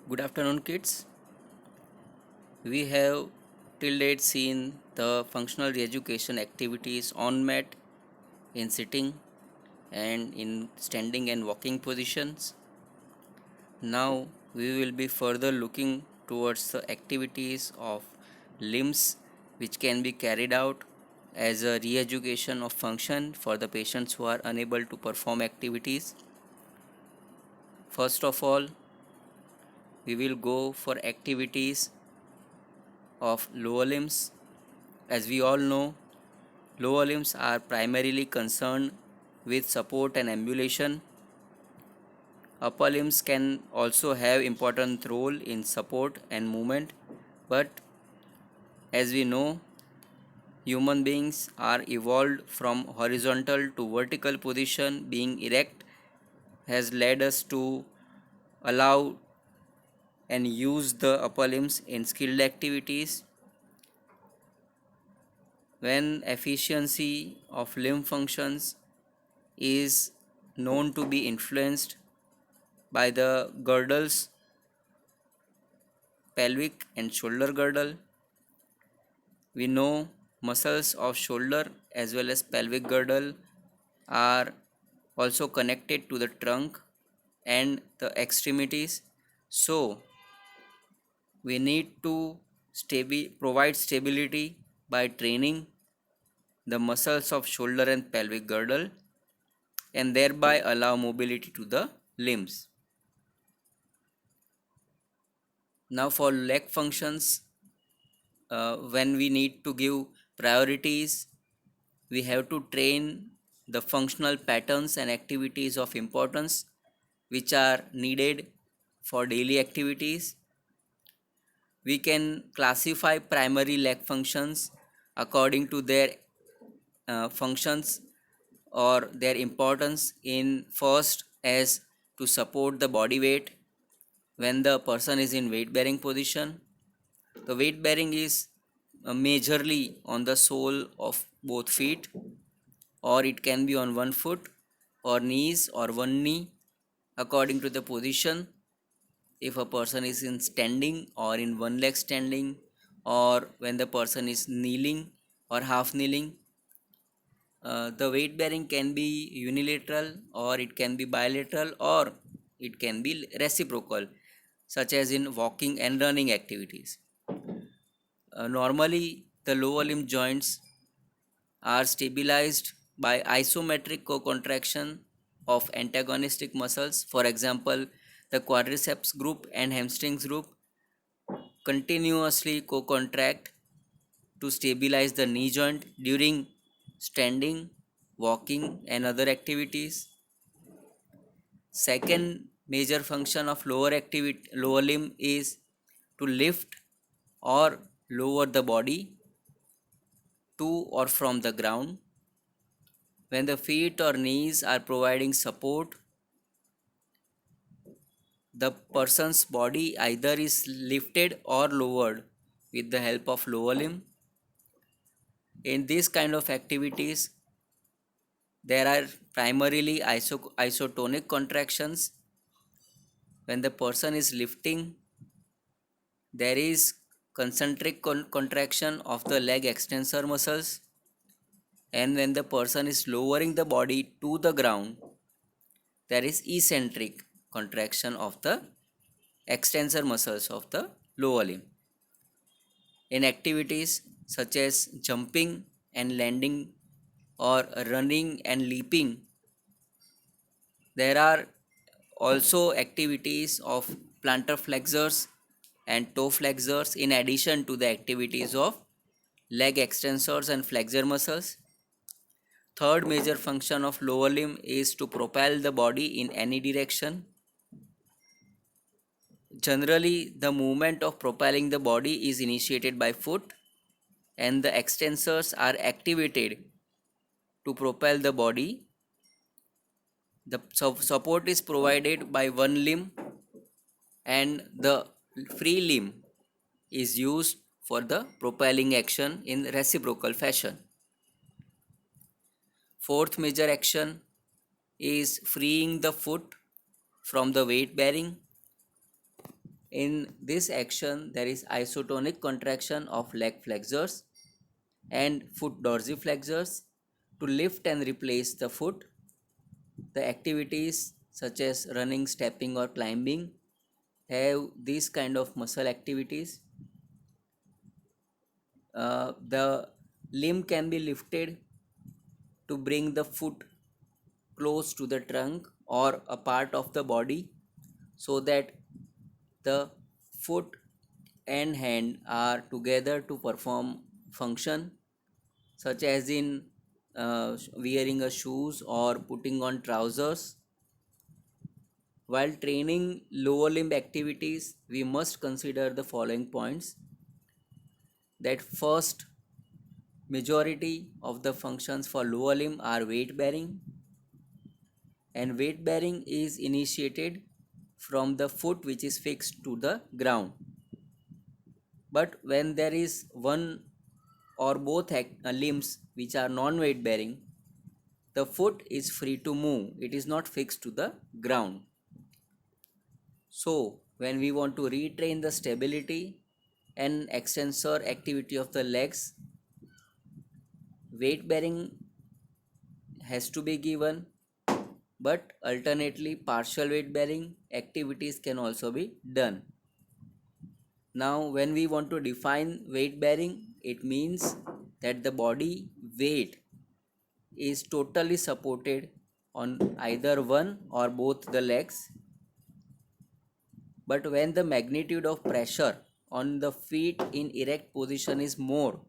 Good afternoon, kids. We have till date seen the functional re-education activities on mat, in sitting, and in standing and walking positions. Now we will be further looking towards the activities of limbs which can be carried out as a re-education of function for the patients who are unable to perform activities. First of all, we will go for activities of lower limbs. As we all know, lower limbs are primarily concerned with support and ambulation. Upper limbs can also have important role in support and movement, but as we know, human beings are evolved from horizontal to vertical position. Being erect has led us to allow and use the upper limbs in skilled activities. When efficiency of limb functions is known to be influenced by the girdles, pelvic and shoulder girdle. We know muscles of shoulder as well as pelvic girdle are also connected to the trunk and the extremities. So we need to provide stability by training the muscles of shoulder and pelvic girdle and thereby allow mobility to the limbs. Now for leg functions, when we need to give priorities, we have to train the functional patterns and activities of importance which are needed for daily activities. We can classify primary leg functions according to their functions or their importance in first as to support the body weight when the person is in weight bearing position. The weight bearing is majorly on the sole of both feet, or it can be on one foot or knees or one knee according to the position. If a person is in standing or in one leg standing, or when the person is kneeling or half kneeling, the weight bearing can be unilateral or it can be bilateral or it can be reciprocal, such as in walking and running activities. Normally, the lower limb joints are stabilized by isometric co-contraction of antagonistic muscles. For example, the quadriceps group and hamstrings group continuously co-contract to stabilize the knee joint during standing, walking and other activities. Second major function of lower limb is to lift or lower the body to or from the ground. When the feet or knees are providing support, the person's body either is lifted or lowered with the help of lower limb. In this kind of activities, there are primarily isotonic contractions. When the person is lifting, there is concentric contraction of the leg extensor muscles, and when the person is lowering the body to the ground, there is eccentric contraction of the extensor muscles of the lower limb. In activities such as jumping and landing or running and leaping, there are also activities of plantar flexors and toe flexors in addition to the activities of leg extensors and flexor muscles. Third major function of lower limb is to propel the body in any direction. Generally, the movement of propelling the body is initiated by foot and the extensors are activated to propel the body. The support is provided by one limb and the free limb is used for the propelling action in reciprocal fashion. Fourth major action is freeing the foot from the weight bearing. In this action there is isotonic contraction of leg flexors and foot dorsiflexors to lift and replace the foot. The activities such as running, stepping or climbing have these kind of muscle activities. The limb can be lifted to bring the foot close to the trunk or a part of the body, so that the foot and hand are together to perform function, such as in wearing a shoes or putting on trousers. While training lower limb activities, we must consider the following points: that first, majority of the functions for lower limb are weight bearing, and weight bearing is initiated from the foot which is fixed to the ground. But when there is one or both limbs which are non weight bearing, the foot is free to move, it is not fixed to the ground. So when we want to retrain the stability and extensor activity of the legs, weight bearing has to be given, but alternately partial weight bearing activities can also be done. Now when we want to define weight bearing, it means that the body weight is totally supported on either one or both the legs, but when the magnitude of pressure on the feet in erect position is more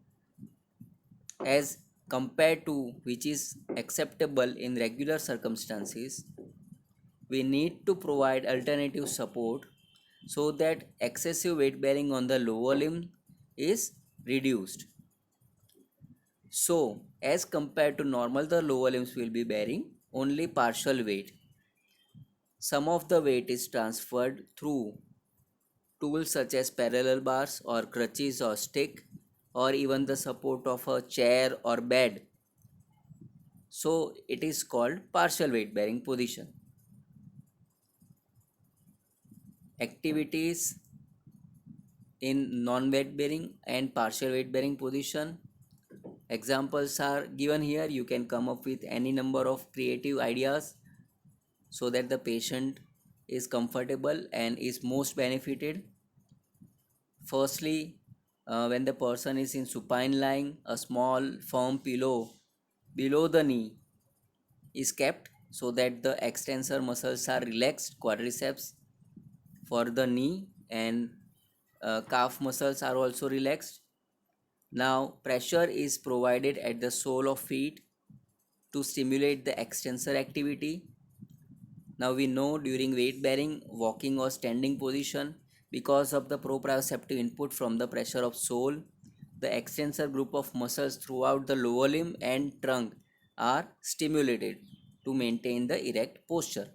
as compared to which is acceptable in regular circumstances, we need to provide alternative support so that excessive weight bearing on the lower limb is reduced. So as compared to normal, the lower limbs will be bearing only partial weight. Some of the weight is transferred through tools such as parallel bars or crutches or stick, or even the support of a chair or bed. So it is called partial weight bearing position. Activities in non weight bearing and partial weight bearing position. Examples are given here. You can come up with any number of creative ideas so that the patient is comfortable and is most benefited. Firstly, when the person is in supine lying, a small firm pillow below the knee is kept so that the extensor muscles are relaxed, quadriceps for the knee and calf muscles are also relaxed. Now pressure is provided at the sole of feet to stimulate the extensor activity. Now we know during weight bearing, walking or standing position, because of the proprioceptive input from the pressure of sole, the extensor group of muscles throughout the lower limb and trunk are stimulated to maintain the erect posture.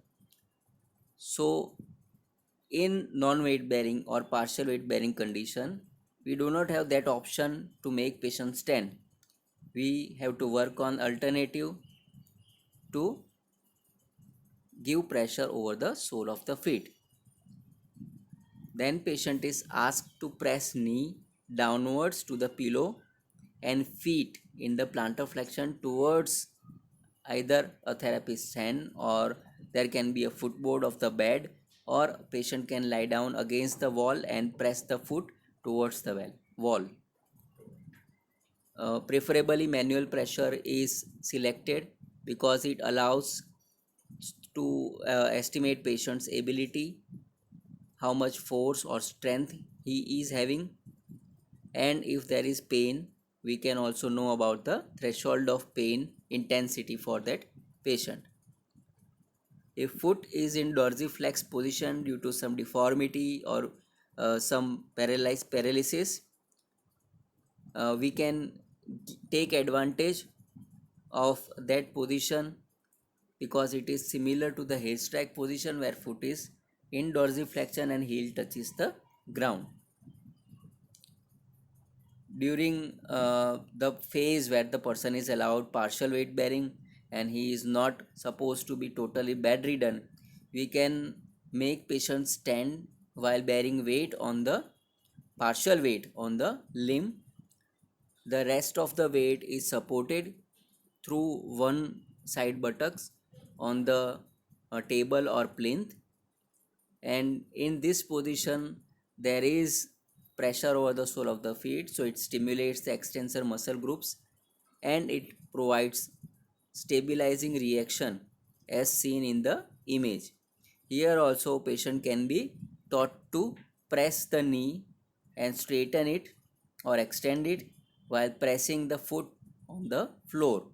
So in non-weight bearing or partial weight bearing condition, we do not have that option to make patient stand. We have to work on alternative to give pressure over the sole of the feet. Then patient is asked to press knee downwards to the pillow and feet in the plantar flexion towards either a therapist's hand, or there can be a footboard of the bed, or patient can lie down against the wall and press the foot towards the wall. Preferably manual pressure is selected because it allows to estimate patient's ability, how much force or strength he is having, and if there is pain, we can also know about the threshold of pain intensity for that patient. If foot is in dorsiflex position due to some deformity or some paralysis, we can take advantage of that position because it is similar to the head strike position where foot is in dorsiflexion and heel touches the ground. During the phase where the person is allowed partial weight bearing and he is not supposed to be totally bedridden, we can make patients stand while bearing weight on the partial weight on the limb. The rest of the weight is supported through one side buttocks on the table or plinth, and in this position there is pressure over the sole of the feet, so it stimulates the extensor muscle groups and it provides stabilizing reaction as seen in the image. Here also patient can be taught to press the knee and straighten it or extend it while pressing the foot on the floor.